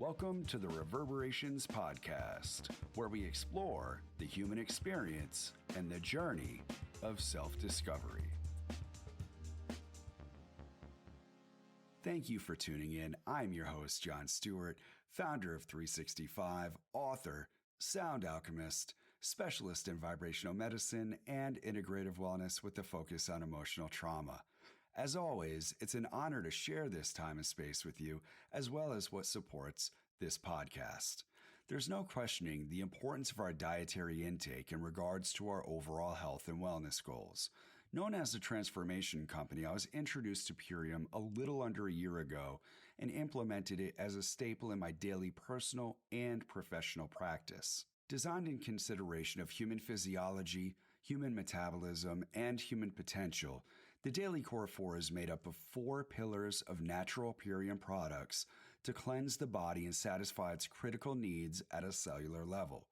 Welcome to the Reverberations Podcast, where we explore the human experience and the journey of self-discovery. Thank you for tuning in. I'm your host, John Stewart, founder of 365, author, sound alchemist, specialist in vibrational medicine, and integrative wellness with a focus on emotional trauma. As always, it's an honor to share this time and space with you, as well as what supports this podcast. There's no questioning the importance of our dietary intake in regards to our overall health and wellness goals. Known as a transformation company, I was introduced to Purium a little under a year ago and implemented it as a staple in my daily personal and professional practice. Designed in consideration of human physiology, human metabolism, and human potential, the Daily Core 4 is made up of 4 pillars of natural Purium products to cleanse the body and satisfy its critical needs at a cellular level.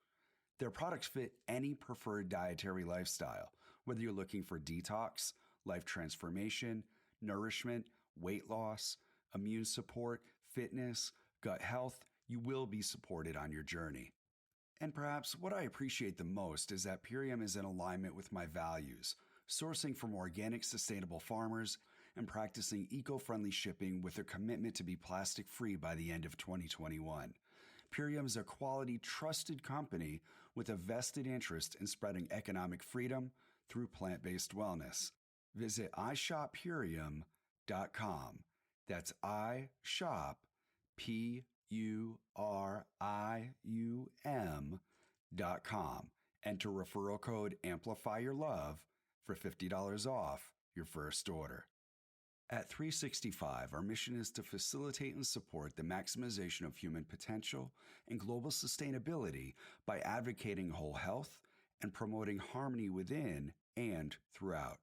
Their products fit any preferred dietary lifestyle, whether you're looking for detox, life transformation, nourishment, weight loss, immune support, fitness, gut health. You will be supported on your journey. And perhaps what I appreciate the most is that Purium is in alignment with my values, sourcing from organic, sustainable farmers and practicing eco-friendly shipping with a commitment to be plastic-free by the end of 2021. Purium is a quality, trusted company with a vested interest in spreading economic freedom through plant-based wellness. Visit iShopPurium.com. That's iShopPurium.com. Enter referral code AMPLIFYYOURLOVE for $50 off your first order. At 365, our mission is to facilitate and support the maximization of human potential and global sustainability by advocating whole health and promoting harmony within and throughout.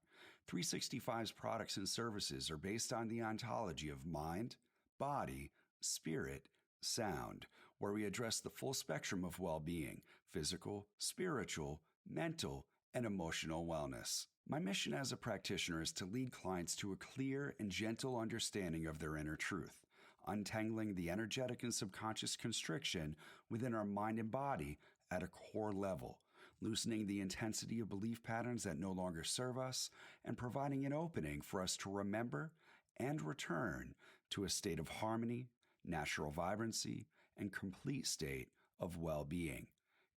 365's products and services are based on the ontology of mind, body, spirit, sound, where we address the full spectrum of well-being, physical, spiritual, mental, and emotional wellness. My mission as a practitioner is to lead clients to a clear and gentle understanding of their inner truth, untangling the energetic and subconscious constriction within our mind and body at a core level, loosening the intensity of belief patterns that no longer serve us, and providing an opening for us to remember and return to a state of harmony, natural vibrancy, and complete state of well-being.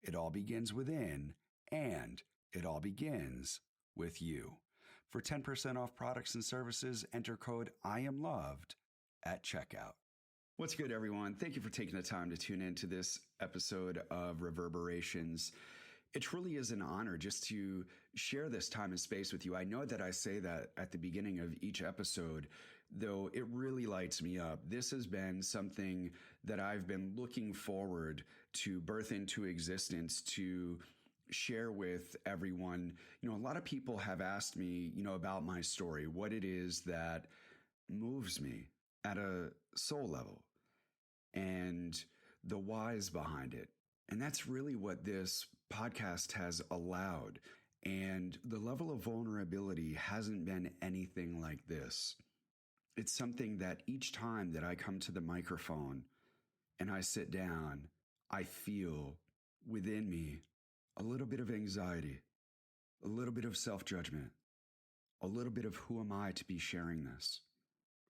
It all begins within, and it all begins with you. For 10% off products and services, enter code IAMLOVED at checkout. What's good, everyone? Thank you for taking the time to tune into this episode of Reverberations. It truly is an honor just to share this time and space with you. I know that I say that at the beginning of each episode, though it really lights me up. This has been something that I've been looking forward to birth into existence, to share with everyone. A lot of people have asked me, about my story, what it is that moves me at a soul level and the whys behind it. And that's really what this podcast has allowed. And the level of vulnerability hasn't been anything like this. It's something that each time that I come to the microphone and I sit down, I feel within me a little bit of anxiety, a little bit of self-judgment, a little bit of who am I to be sharing this,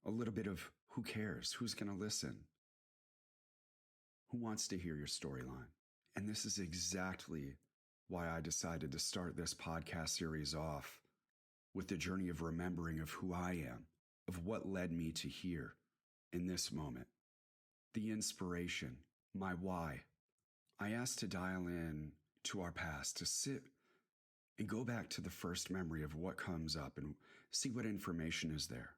a little bit of who cares, who's going to listen, who wants to hear your storyline. And this is exactly why I decided to start this podcast series off with the journey of remembering of who I am, of what led me to here in this moment, the inspiration, my why. I asked to dial in to our past, to sit and go back to the first memory of what comes up and see what information is there.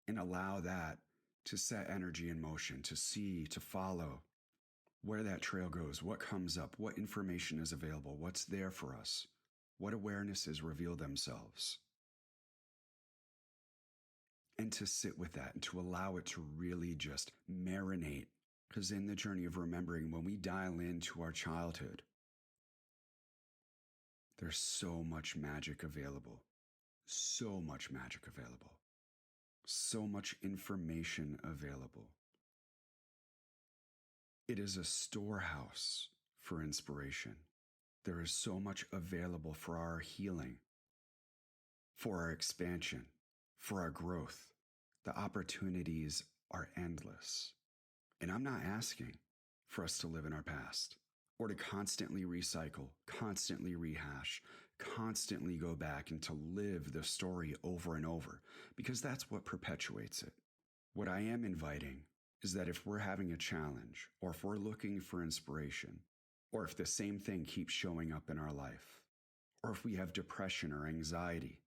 And allow that to set energy in motion, to see, to follow where that trail goes, what comes up, what information is available, what's there for us, what awarenesses reveal themselves. And to sit with that and to allow it to really just marinate. Because in the journey of remembering, when we dial into our childhood, there's so much magic available, so much magic available, so much information available. It is a storehouse for inspiration. There is so much available for our healing, for our expansion, for our growth. The opportunities are endless. And I'm not asking for us to live in our past or to constantly recycle, constantly rehash, constantly go back and to live the story over and over, because that's what perpetuates it. What I am inviting is that if we're having a challenge, or if we're looking for inspiration, or if the same thing keeps showing up in our life, or if we have depression or anxiety,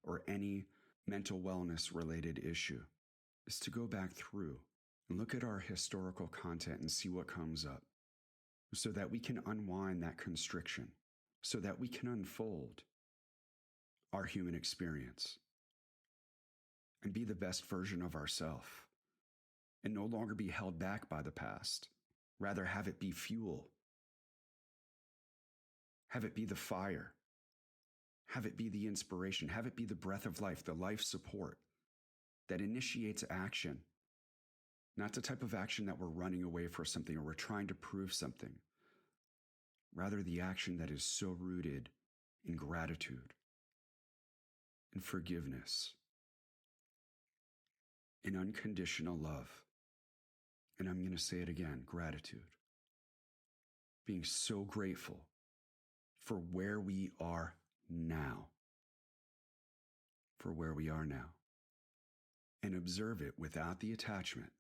or any mental wellness related issue, is to go back through and look at our historical content and see what comes up so that we can unwind that constriction, so that we can unfold our human experience and be the best version of ourselves and no longer be held back by the past. Rather, have it be fuel. Have it be the fire. Have it be the inspiration. Have it be the breath of life, the life support that initiates action. Not the type of action that we're running away for something or we're trying to prove something. Rather, the action that is so rooted in gratitude, in forgiveness, in unconditional love. And I'm going to say it again, gratitude. Being so grateful for where we are now. For where we are now. And observe it without the attachment.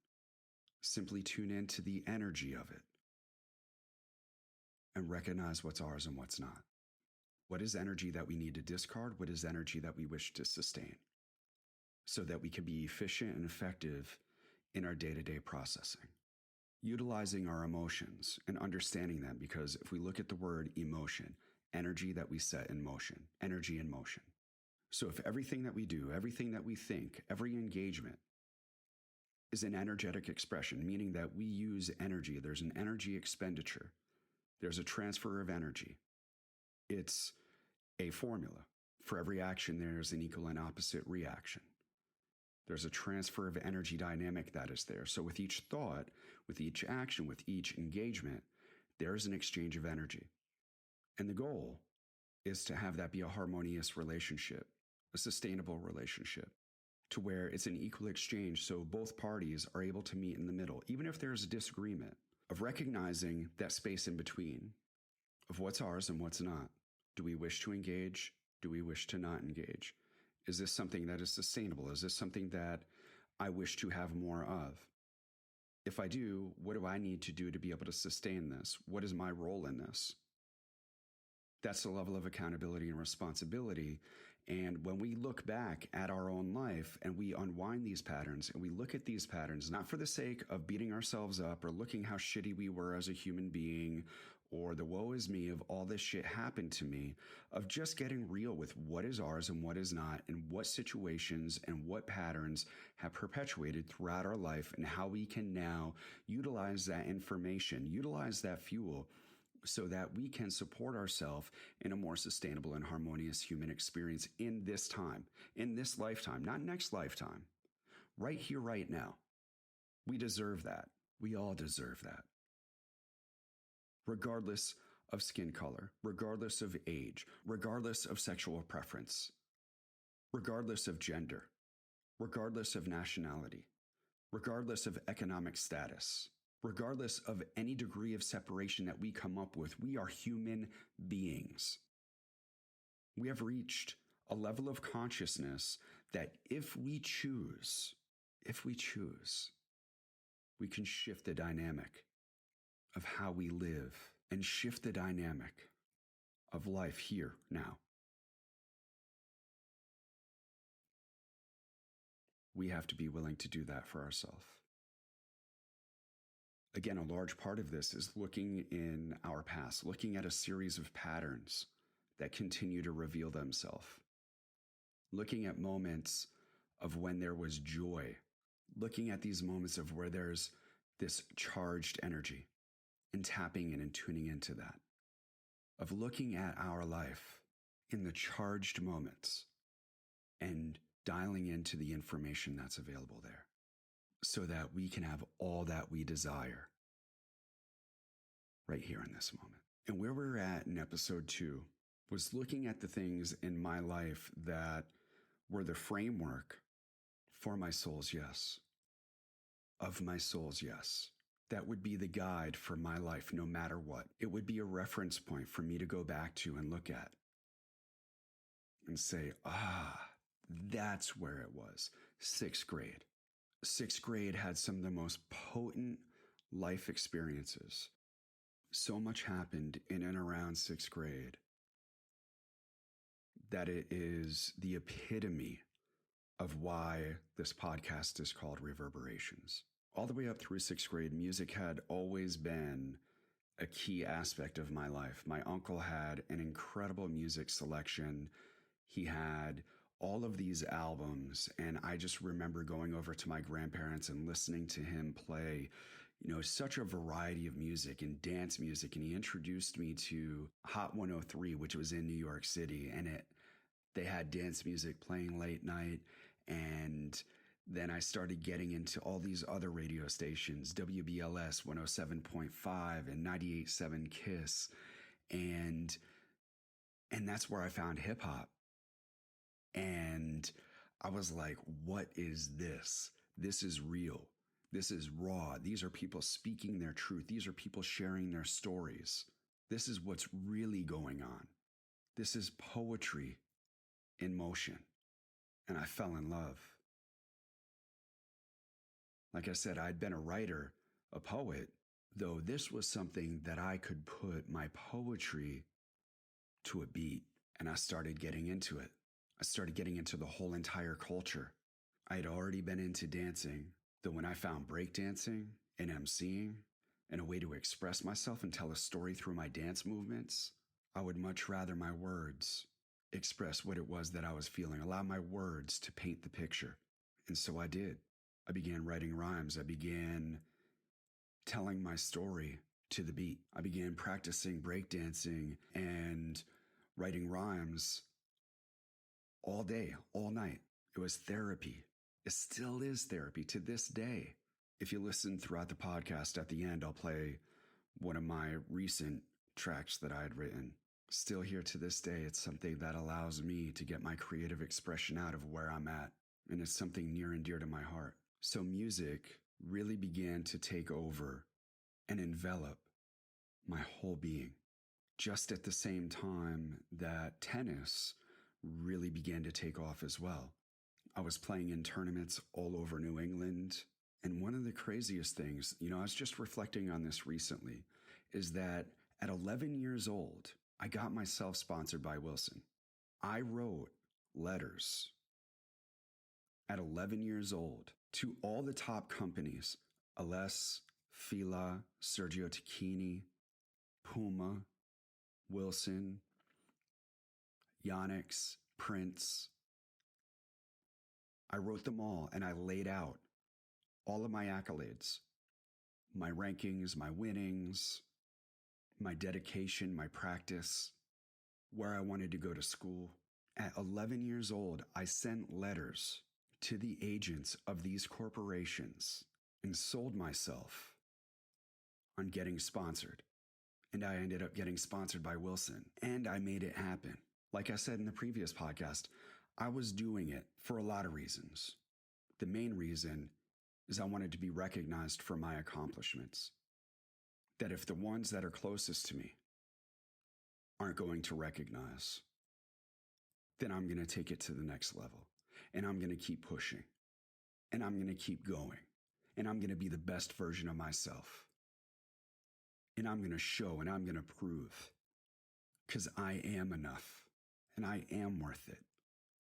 Simply tune into the energy of it and recognize what's ours and what's not. What is energy that we need to discard? What is energy that we wish to sustain? So that we can be efficient and effective in our day-to-day processing. Utilizing our emotions and understanding them, because if we look at the word emotion, energy that we set in motion, energy in motion. So if everything that we do, everything that we think, every engagement is an energetic expression, meaning that we use energy, there's an energy expenditure, there's a transfer of energy. It's a formula. For every action, there's an equal and opposite reaction. There's a transfer of energy dynamic that is there. So with each thought, with each action, with each engagement, there is an exchange of energy. And the goal is to have that be a harmonious relationship, a sustainable relationship, to where it's an equal exchange so both parties are able to meet in the middle, even if there's a disagreement, of recognizing that space in between, of what's ours and what's not. Do we wish to engage? Do we wish to not engage? Is this something that is sustainable? Is this something that I wish to have more of? If I do, what do I need to do to be able to sustain this? What is my role in this? That's the level of accountability and responsibility. And when we look back at our own life and we unwind these patterns and we look at these patterns, not for the sake of beating ourselves up or looking how shitty we were as a human being or the woe is me of all this shit happened to me, of just getting real with what is ours and what is not, and what situations and what patterns have perpetuated throughout our life, and how we can now utilize that information, utilize that fuel, so that we can support ourselves in a more sustainable and harmonious human experience in this time, in this lifetime, not next lifetime, right here, right now. We deserve that. We all deserve that. Regardless of skin color, regardless of age, regardless of sexual preference, regardless of gender, regardless of nationality, regardless of economic status, regardless of any degree of separation that we come up with, we are human beings. We have reached a level of consciousness that if we choose, we can shift the dynamic of how we live and shift the dynamic of life here now. We have to be willing to do that for ourselves. Again, a large part of this is looking in our past, looking at a series of patterns that continue to reveal themselves, looking at moments of when there was joy, looking at these moments of where there's this charged energy, and tapping in and tuning into that, of looking at our life in the charged moments and dialing into the information that's available there so that we can have all that we desire right here in this moment. And where we're at in episode 2 was looking at the things in my life that were the framework for my soul's yes, of my soul's yes. That would be the guide for my life no matter what. It would be a reference point for me to go back to and look at and say, that's where it was. 6th grade. 6th grade had some of the most potent life experiences. So much happened in and around 6th grade that it is the epitome of why this podcast is called Reverberations. All the way up through 6th grade, music had always been a key aspect of my life. My uncle had an incredible music selection. He had all of these albums, and I just remember going over to my grandparents and listening to him play, such a variety of music and dance music. And he introduced me to Hot 103, which was in New York City, and they had dance music playing late night. And then I started getting into all these other radio stations, WBLS 107.5 and 98.7 KISS. And that's where I found hip hop. And I was like, what is this? This is real. This is raw. These are people speaking their truth. These are people sharing their stories. This is what's really going on. This is poetry in motion. And I fell in love. Like I said, I'd been a writer, a poet, though this was something that I could put my poetry to a beat. And I started getting into it. I started getting into the whole entire culture. I had already been into dancing, though when I found breakdancing and emceeing and a way to express myself and tell a story through my dance movements, I would much rather my words express what it was that I was feeling, allow my words to paint the picture. And so I did. I began writing rhymes. I began telling my story to the beat. I began practicing breakdancing and writing rhymes all day, all night. It was therapy. It still is therapy to this day. If you listen throughout the podcast, at the end, I'll play one of my recent tracks that I had written. Still here to this day, it's something that allows me to get my creative expression out of where I'm at. And it's something near and dear to my heart. So music really began to take over and envelop my whole being. Just at the same time that tennis really began to take off as well. I was playing in tournaments all over New England. And one of the craziest things, I was just reflecting on this recently, is that at 11 years old, I got myself sponsored by Wilson. I wrote letters at 11 years old to all the top companies, Aless, Fila, Sergio Tacchini, Puma, Wilson, Yonex, Prince. I wrote them all and I laid out all of my accolades, my rankings, my winnings, my dedication, my practice, where I wanted to go to school. At 11 years old, I sent letters to the agents of these corporations and sold myself on getting sponsored. And I ended up getting sponsored by Wilson, and I made it happen. Like I said in the previous podcast, I was doing it for a lot of reasons. The main reason is I wanted to be recognized for my accomplishments. That if the ones that are closest to me aren't going to recognize, then I'm going to take it to the next level. And I'm going to keep pushing. And I'm going to keep going. And I'm going to be the best version of myself. And I'm going to show and I'm going to prove. Because I am enough. And I am worth it.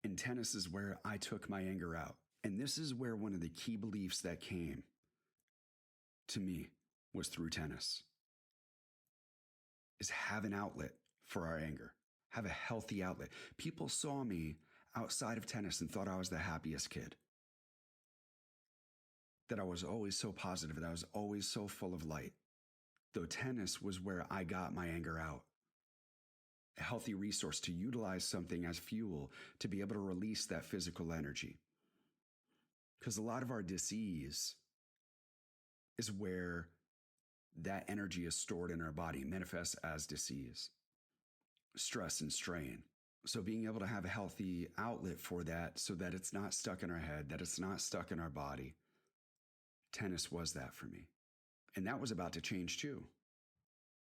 And tennis is where I took my anger out. And this is where one of the key beliefs that came to me was through tennis. Is have an outlet for our anger. Have a healthy outlet. People saw me outside of tennis and thought I was the happiest kid. That I was always so positive, that I was always so full of light. Though tennis was where I got my anger out. A healthy resource to utilize something as fuel to be able to release that physical energy. Because a lot of our disease is where that energy is stored in our body, manifests as disease, stress, and strain. So being able to have a healthy outlet for that so that it's not stuck in our head, that it's not stuck in our body, tennis was that for me. And that was about to change too.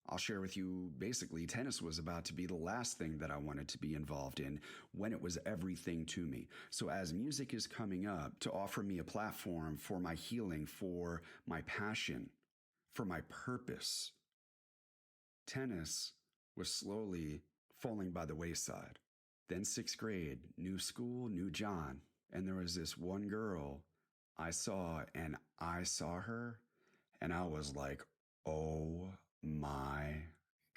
I'll share with you, basically, tennis was about to be the last thing that I wanted to be involved in when it was everything to me. So as music is coming up to offer me a platform for my healing, for my passion, for my purpose, tennis was slowly falling by the wayside. Then 6th grade, new school, new John. And there was this one girl I saw her, and I was like, oh my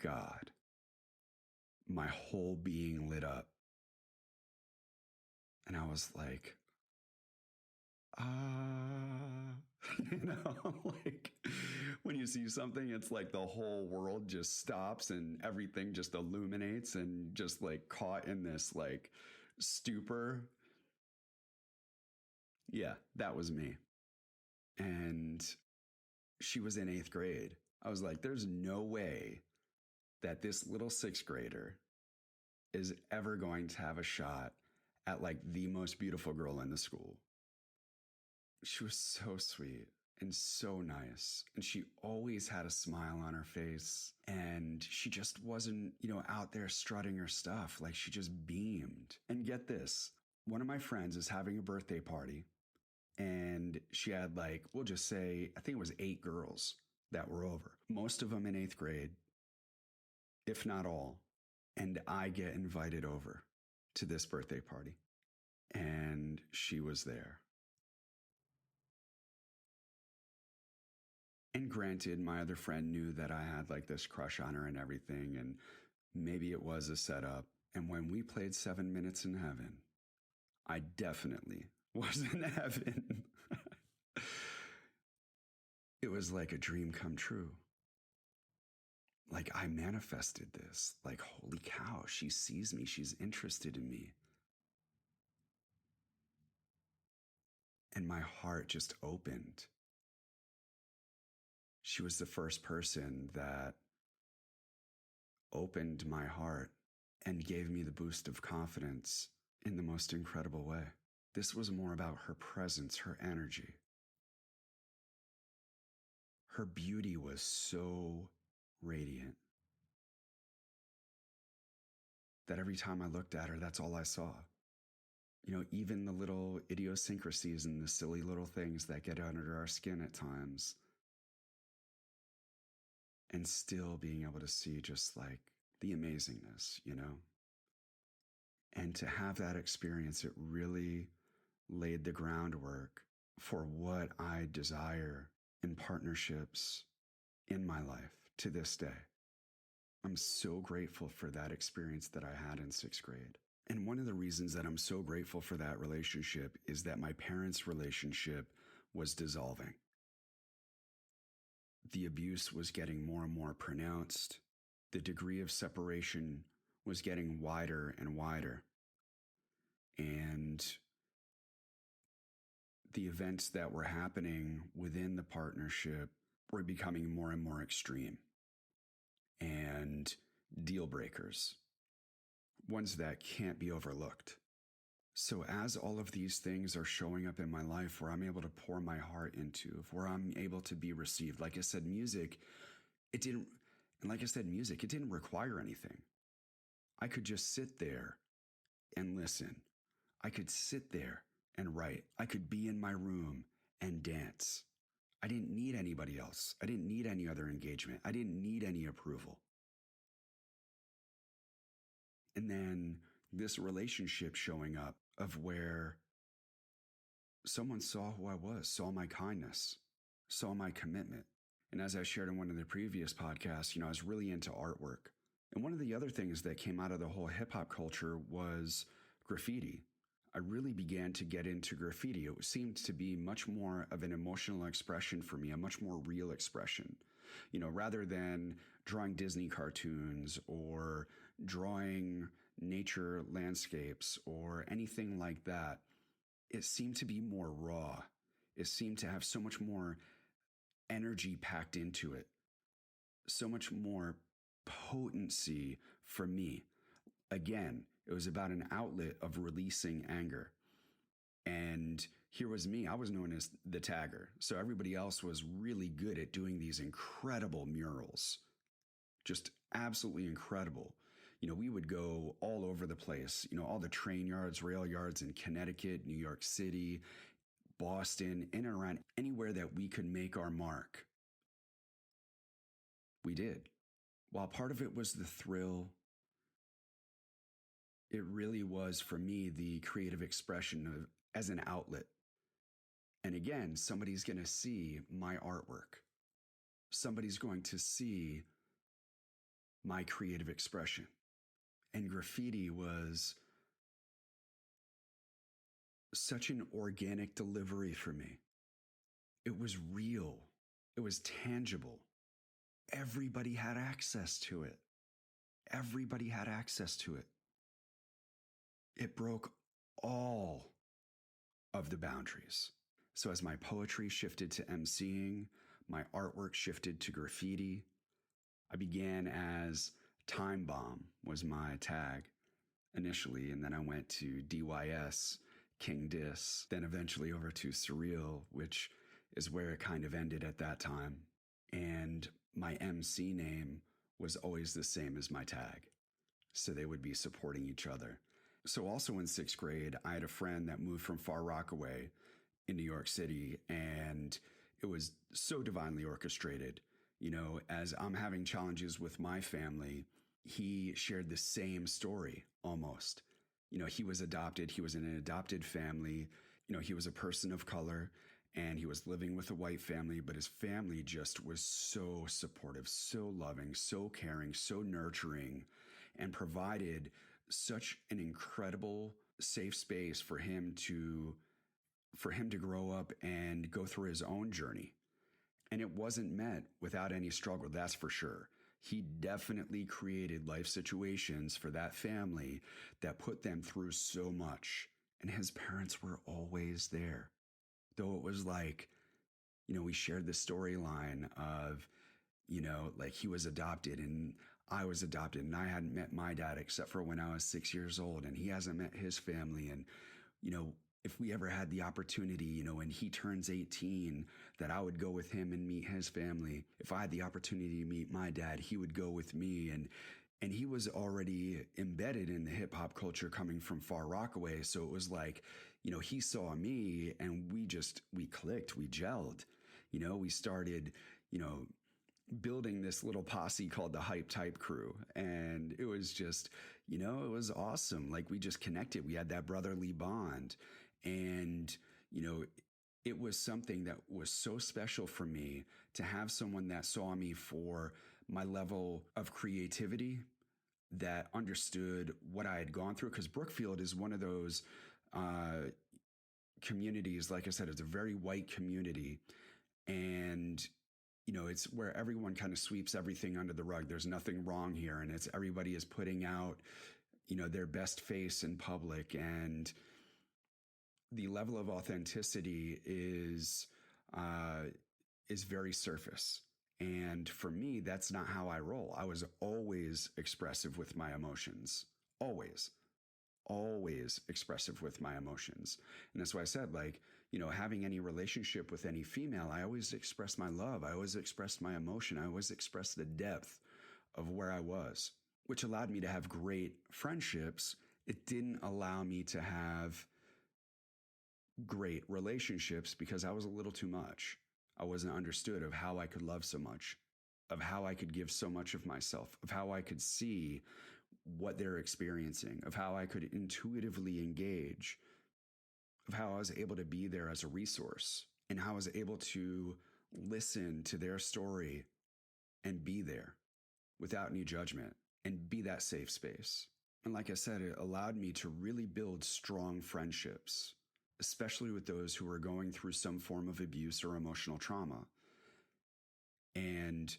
God. My whole being lit up. And I was like, like when you see something, it's like the whole world just stops and everything just illuminates and just like caught in this like stupor. Yeah, that was me. And she was in 8th grade. I was like, there's no way that this little 6th grader is ever going to have a shot at like the most beautiful girl in the school. She was so sweet and so nice. And she always had a smile on her face. And she just wasn't, out there strutting her stuff. Like she just beamed. And get this, one of my friends is having a birthday party. And she had like, we'll just say, I think it was 8 girls that were over. Most of them in 8th grade, if not all. And I get invited over to this birthday party. And she was there. And granted, my other friend knew that I had like this crush on her and everything, and maybe it was a setup. And when we played 7 Minutes in Heaven, I definitely was in heaven. It was like a dream come true. Like I manifested this. Like, holy cow, she sees me. She's interested in me. And my heart just opened. She was the first person that opened my heart and gave me the boost of confidence in the most incredible way. This was more about her presence, her energy. Her beauty was so radiant that every time I looked at her, that's all I saw. Even the little idiosyncrasies and the silly little things that get under our skin at times. And still being able to see just like the amazingness, And to have that experience, it really laid the groundwork for what I desire in partnerships in my life to this day. I'm so grateful for that experience that I had in 6th grade. And one of the reasons that I'm so grateful for that relationship is that my parents' relationship was dissolving. The abuse was getting more and more pronounced. The degree of separation was getting wider and wider. And the events that were happening within the partnership were becoming more and more extreme and deal breakers, ones that can't be overlooked. So as all of these things are showing up in my life where I'm able to pour my heart into, where I'm able to be received, like I said, music, it didn't require anything. I could just sit there and listen. I could sit there and write. I could be in my room and dance. I didn't need anybody else. I didn't need any other engagement. I didn't need any approval. And then this relationship showing up of where someone saw who I was, saw my kindness, saw my commitment. And as I shared in one of the previous podcasts, I was really into artwork. And one of the other things that came out of the whole hip hop culture was graffiti. I really began to get into graffiti. It seemed to be much more of an emotional expression for me, a much more real expression. Rather than drawing Disney cartoons or drawing nature landscapes or anything like that, it seemed to be more raw. It seemed to have so much more energy packed into it. so much more potency for me. Again, it was about an outlet of releasing anger. And here was me. I was known as the tagger. So everybody else was really good at doing these incredible murals, just absolutely incredible. We would go all over the place, all the train yards, rail yards in Connecticut, New York City, Boston, in and around anywhere that we could make our mark. We did. While part of it was the thrill, it really was for me the creative expression of as an outlet. And again, somebody's going to see my artwork. Somebody's going to see my creative expression. And graffiti was such an organic delivery for me. It was real. It was tangible. Everybody had access to it. Everybody had access to it. It broke all of the boundaries. So as my poetry shifted to emceeing, my artwork shifted to graffiti. I began as Time Bomb was my tag initially, and then I went to DYS, King Dis, then eventually over to Surreal, which is where it kind of ended at that time. And my MC name was always the same as my tag. So they would be supporting each other. So also in 6th grade, I had a friend that moved from Far Rockaway in New York City, and it was so divinely orchestrated. As I'm having challenges with my family, he shared the same story almost. He was adopted. He was in an adopted family. He was a person of color, and he was living with a white family, but his family just was so supportive, so loving, so caring, so nurturing, and provided such an incredible safe space for him to grow up and go through his own journey. And it wasn't met without any struggle, that's for sure. He definitely created life situations for that family that put them through so much. And his parents were always there. Though it was like, we shared the storyline of, like he was adopted and I was adopted and I hadn't met my dad except for when I was 6 years old, and he hasn't met his family. And, if we ever had the opportunity, when he turns 18, that I would go with him and meet his family. If I had the opportunity to meet my dad, he would go with me. And he was already embedded in the hip hop culture coming from Far Rockaway. So it was like, he saw me and we clicked, we gelled, we started, building this little posse called the Hype Type Crew. And it was just, it was awesome. Like we just connected. We had that brotherly bond. And, it was something that was so special for me to have someone that saw me for my level of creativity, that understood what I had gone through. Because Brookfield is one of those communities, like I said, it's a very white community. And it's where everyone kind of sweeps everything under the rug. There's nothing wrong here. And it's everybody is putting out, their best face in public. And the level of authenticity is very surface. And for me, that's not how I roll. I was always expressive with my emotions. Always expressive with my emotions. And that's why I said, like, having any relationship with any female, I always expressed my love. I always expressed my emotion. I always expressed the depth of where I was, which allowed me to have great friendships. It didn't allow me to have great relationships because I was a little too much. I wasn't understood of how I could love so much, of how I could give so much of myself, of how I could see what they're experiencing, of how I could intuitively engage, of how I was able to be there as a resource, and how I was able to listen to their story and be there without any judgment and be that safe space. And like I said, it allowed me to really build strong friendships, especially with those who were going through some form of abuse or emotional trauma. And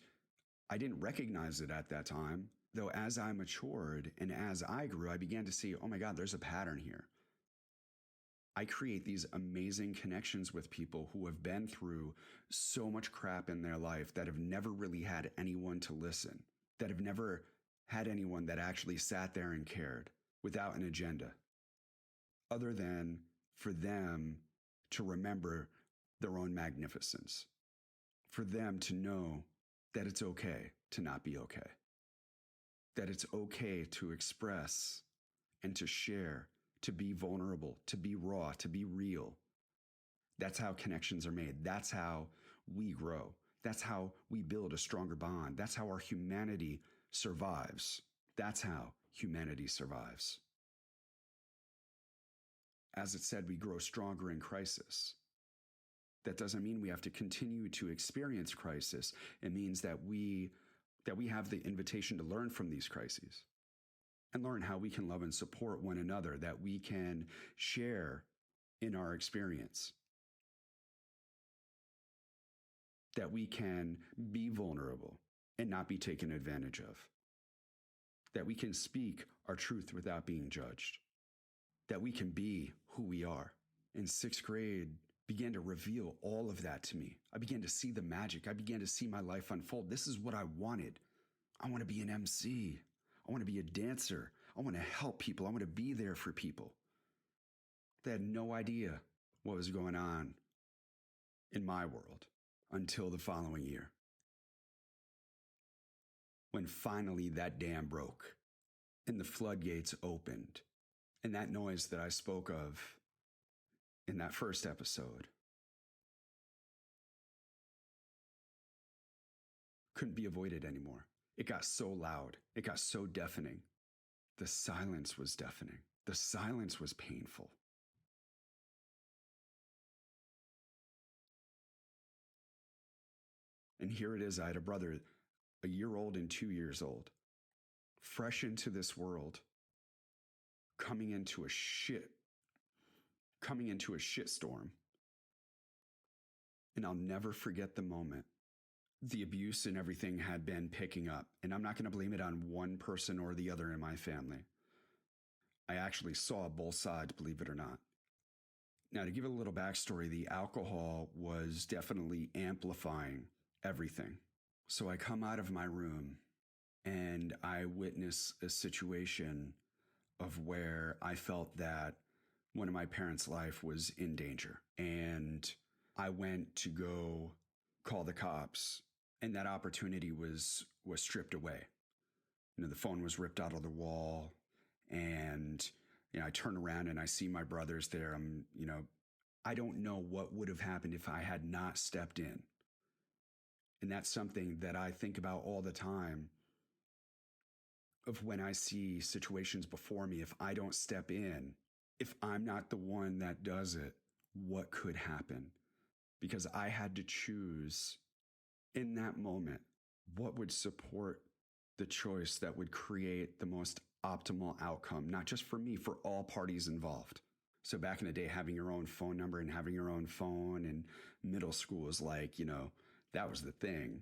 I didn't recognize it at that time, though as I matured and as I grew, I began to see, oh my God, there's a pattern here. I create these amazing connections with people who have been through so much crap in their life that have never really had anyone to listen, that have never had anyone that actually sat there and cared without an agenda, other than for them to remember their own magnificence, for them to know that it's okay to not be okay, that it's okay to express and to share, to be vulnerable, to be raw, to be real. That's how connections are made. That's how we grow. That's how we build a stronger bond. That's how our humanity survives. That's how humanity survives. As it said, we grow stronger in crisis. That doesn't mean we have to continue to experience crisis. It means that we have the invitation to learn from these crises and learn how we can love and support one another, that we can share in our experience, that we can be vulnerable and not be taken advantage of, that we can speak our truth without being judged, that we can be who we are. In sixth grade, began to reveal all of that to me. I began to see the magic. I began to see my life unfold. This is what I wanted. I want to be an MC. I want to be a dancer. I want to help people. I want to be there for people. They had no idea what was going on in my world until the following year, when finally that dam broke and the floodgates opened, and that noise that I spoke of in that first episode couldn't be avoided anymore. It got so loud. It got so deafening. The silence was deafening. The silence was painful. And here it is. I had a brother, a year old and 2 years old, fresh into this world, coming into a shitstorm. And I'll never forget the moment. The abuse and everything had been picking up. And I'm not going to blame it on one person or the other in my family. I actually saw both sides, believe it or not. Now, to give a little backstory, the alcohol was definitely amplifying everything. So I come out of my room and I witness a situation of where I felt that one of my parents' life was in danger. And I went to go call the cops, and that opportunity was stripped away. The phone was ripped out of the wall, and I turn around and I see my brothers there. I don't know what would have happened if I had not stepped in. And that's something that I think about all the time, of when I see situations before me. If I don't step in, if I'm not the one that does it, what could happen? Because I had to choose in that moment what would support the choice that would create the most optimal outcome, not just for me, for all parties involved. So back in the day, having your own phone number and having your own phone in middle school was like, that was the thing.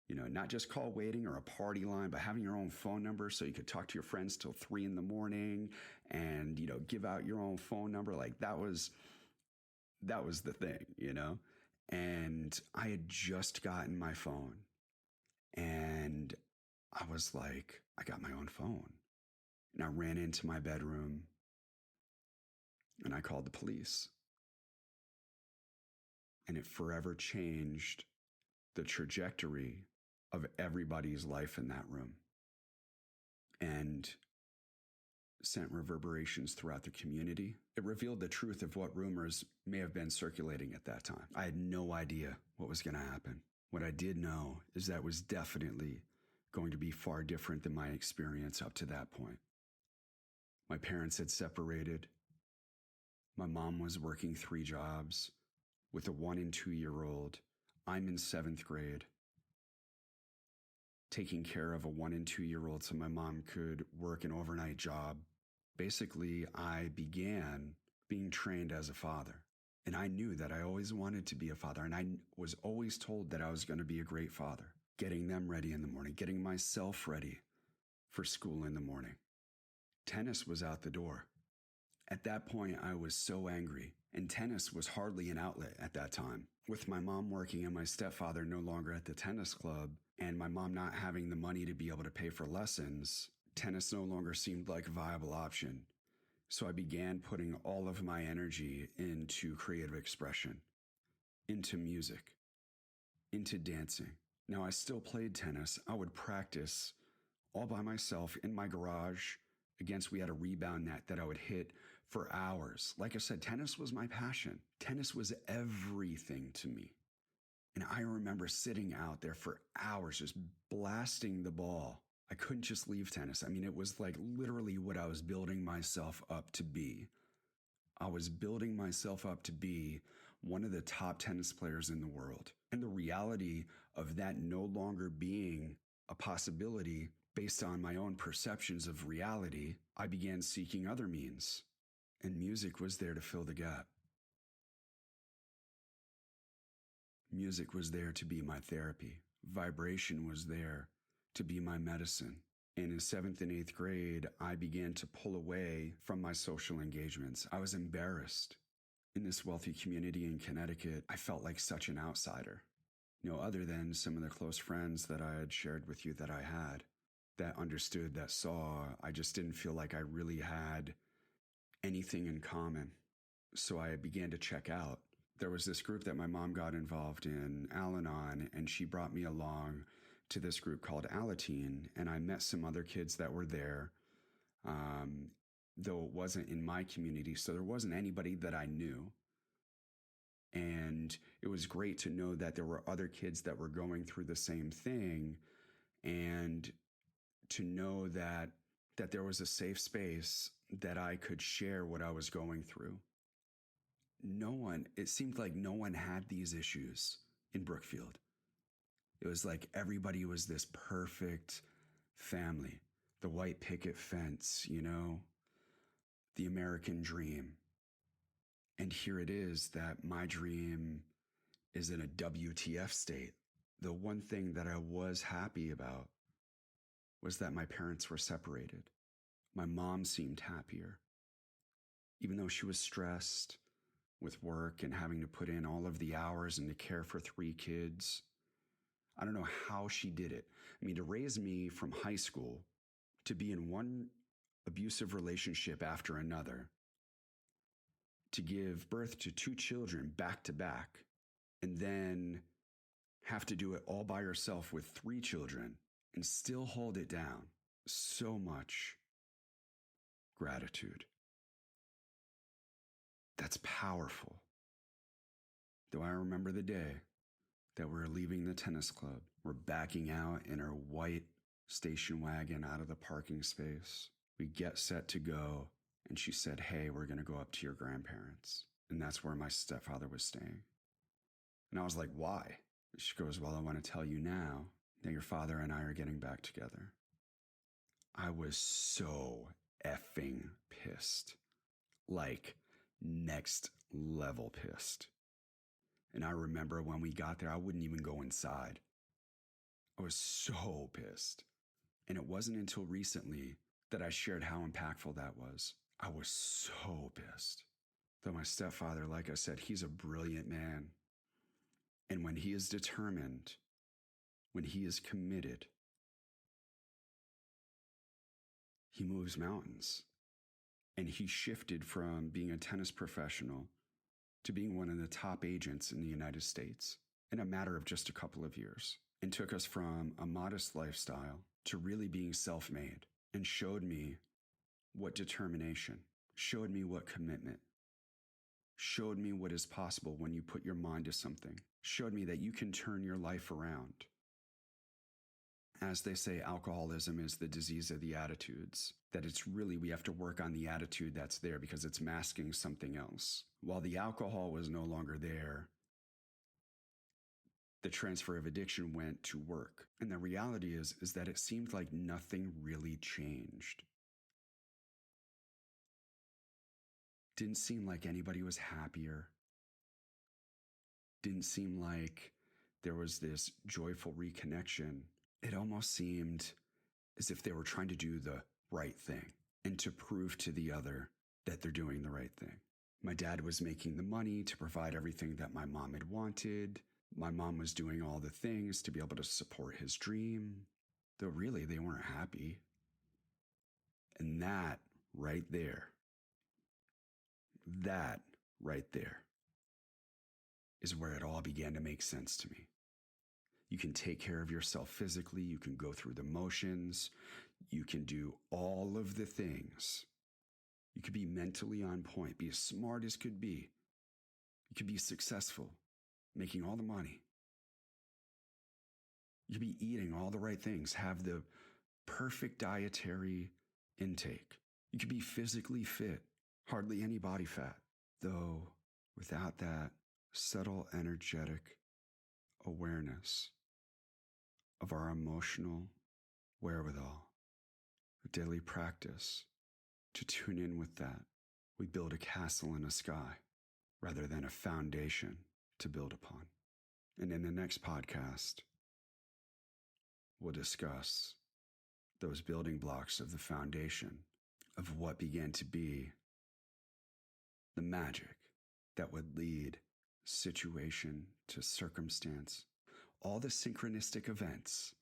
Not just call waiting or a party line, but having your own phone number so you could talk to your friends till 3 a.m. and, give out your own phone number. Like that was the thing, And I had just gotten my phone, and I was like, I got my own phone. And I ran into my bedroom and I called the police. And it forever changed the trajectory of everybody's life in that room, and sent reverberations throughout the community. It revealed the truth of what rumors may have been circulating at that time. I had no idea what was going to happen. What I did know is that was definitely going to be far different than my experience up to that point. My parents had separated. My mom was working 3 jobs with a 1 and 2 year old. I'm in 7th grade, taking care of a 1 and 2 year old so my mom could work an overnight job. Basically, I began being trained as a father. And I knew that I always wanted to be a father. And I was always told that I was going to be a great father, getting them ready in the morning, getting myself ready for school in the morning. Tennis was out the door. At that point, I was so angry, and tennis was hardly an outlet at that time. With my mom working and my stepfather no longer at the tennis club, and my mom not having the money to be able to pay for lessons, tennis no longer seemed like a viable option. So I began putting all of my energy into creative expression, into music, into dancing. Now, I still played tennis. I would practice all by myself in my garage we had a rebound net that I would hit for hours. Like I said, tennis was my passion. Tennis was everything to me. And I remember sitting out there for hours just blasting the ball. I couldn't just leave tennis. I mean, it was like literally what I was building myself up to be. I was building myself up to be one of the top tennis players in the world. And the reality of that no longer being a possibility based on my own perceptions of reality, I began seeking other means. And music was there to fill the gap. Music was there to be my therapy. Vibration was there to be my medicine. And in 7th and 8th grade, I began to pull away from my social engagements. I was embarrassed. In this wealthy community in Connecticut, I felt like such an outsider. Other than some of the close friends that I had shared with you that I had, that understood, that saw, I just didn't feel like I really had anything in common. So I began to check out. There was this group that my mom got involved in, Al-Anon, and she brought me along to this group called Alateen, and I met some other kids that were there, though it wasn't in my community, so there wasn't anybody that I knew. And it was great to know that there were other kids that were going through the same thing, and to know that there was a safe space that I could share what I was going through. It seemed like no one had these issues in Brookfield. It was like everybody was this perfect family. The white picket fence, the American dream. And here it is that my dream is in a WTF state. The one thing that I was happy about was that my parents were separated. My mom seemed happier. Even though she was stressed with work and having to put in all of the hours and to care for 3 kids, I don't know how she did it. I mean, to raise me from high school, to be in one abusive relationship after another, to give birth to 2 children back to back, and then have to do it all by herself with 3 children and still hold it down. So much gratitude. That's powerful. Though I remember the day that we're leaving the tennis club. We're backing out in our white station wagon out of the parking space. We get set to go, and she said, "Hey, we're going to go up to your grandparents." And that's where my stepfather was staying. And I was like, "Why?" She goes, "Well, I want to tell you now that your father and I are getting back together." I was so effing pissed. Like, next level pissed. And I remember when we got there, I wouldn't even go inside. I was so pissed. And it wasn't until recently that I shared how impactful that was. I was so pissed. Though my stepfather, like I said, he's a brilliant man. And when he is determined, when he is committed, he moves mountains. And he shifted from being a tennis professional to being one of the top agents in the United States in a matter of just a couple of years, and took us from a modest lifestyle to really being self-made, and showed me what determination, showed me what commitment, showed me what is possible when you put your mind to something, showed me that you can turn your life around. As they say, alcoholism is the disease of the attitudes, that it's really, we have to work on the attitude that's there because it's masking something else. While the alcohol was no longer there, the transfer of addiction went to work. And the reality is that it seemed like nothing really changed. Didn't seem like anybody was happier. Didn't seem like there was this joyful reconnection. It almost seemed as if they were trying to do the right thing and to prove to the other that they're doing the right thing. My dad was making the money to provide everything that my mom had wanted. My mom was doing all the things to be able to support his dream, though really they weren't happy. And that right there is where it all began to make sense to me. You can take care of yourself physically, you can go through the motions, you can do all of the things. You could be mentally on point, be as smart as could be. You could be successful, making all the money. You could be eating all the right things, have the perfect dietary intake. You could be physically fit, hardly any body fat, though without that subtle energetic awareness of our emotional wherewithal, a daily practice to tune in with that, we build a castle in a sky rather than a foundation to build upon. And in the next podcast, we'll discuss those building blocks of the foundation of what began to be the magic that would lead situation to circumstance, all the synchronistic events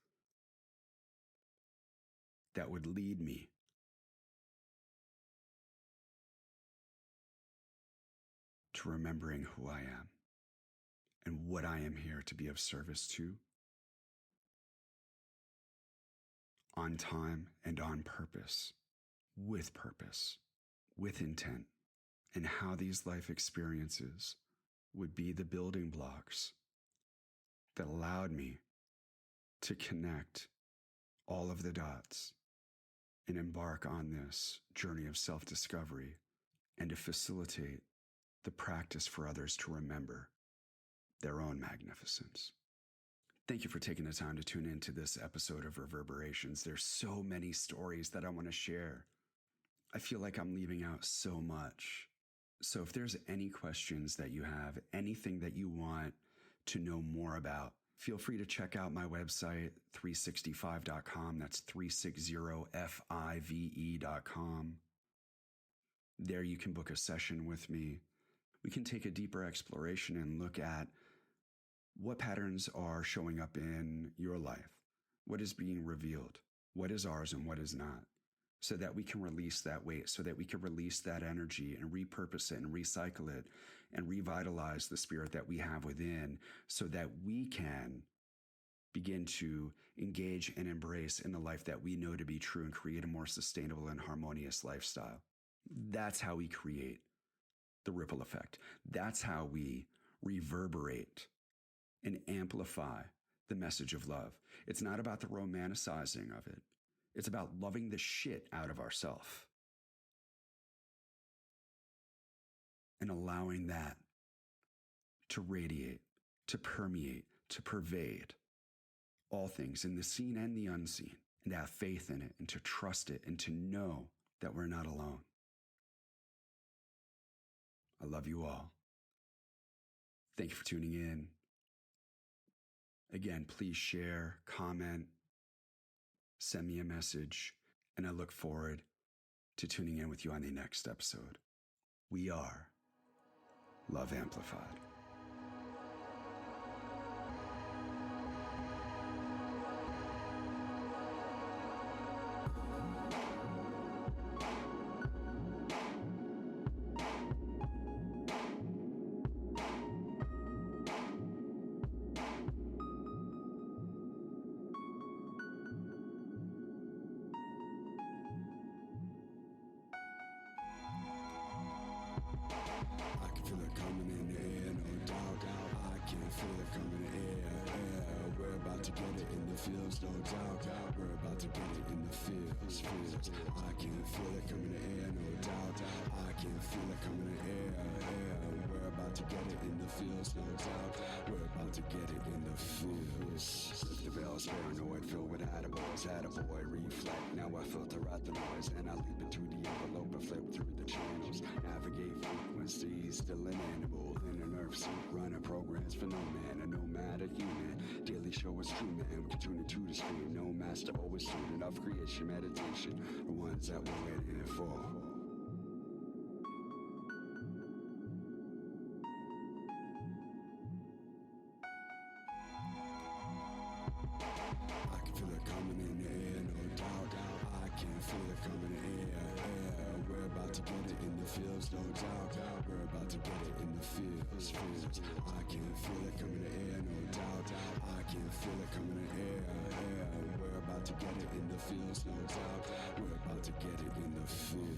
that would lead me to remembering who I am and what I am here to be of service to, on time and on purpose, with intent, and how these life experiences would be the building blocks that allowed me to connect all of the dots and embark on this journey of self-discovery and to facilitate the practice for others to remember their own magnificence. Thank you for taking the time to tune into this episode of Reverberations. There's so many stories that I want to share. I feel like I'm leaving out so much. So if there's any questions that you have, anything that you want to know more about, feel free to check out my website, 365.com. That's 360five.com. There you can book a session with me. We can take a deeper exploration and look at what patterns are showing up in your life, what is being revealed, what is ours and what is not, so that we can release that weight, so that we can release that energy and repurpose it and recycle it and revitalize the spirit that we have within, so that we can begin to engage and embrace in the life that we know to be true and create a more sustainable and harmonious lifestyle. That's how we create the ripple effect. That's how we reverberate and amplify the message of love. It's not about the romanticizing of it. It's about loving the shit out of ourselves and allowing that to radiate, to permeate, to pervade all things in the seen and the unseen, and to have faith in it and to trust it and to know that we're not alone. I love you all. Thank you for tuning in. Again, please share, comment, send me a message, and I look forward to tuning in with you on the next episode. We are Love Amplified. Feel it coming in the air, no doubt. I can feel it coming in the air. We're about to get it in the fields, no doubt. We're about to get it in the fields. I can feel it coming in the air, no doubt. I can feel it coming in the air. We're about to get it in the fields, no doubt. We're about to get it in the fields. The veil's paranoid, filled with attaboys. Attaboy, reflect. Now I filter out the noise and I leap into the envelope and flip through the channels. Navigate frequencies, still an animal in an earth suit, running programs for no man, a nomad, a human. Daily show is true, man. We can tune into the stream. No master, always student of creation, meditation, the ones that we're waiting for. I can feel it coming in the air, no doubt. I can feel it coming in the air. We're about to get it in the fields, no doubt. We're about to get it in the fields. I can feel it coming in the air, no doubt. I can feel it coming in the air. We're about to get it in the fields, no doubt. We're about to get it in the fields.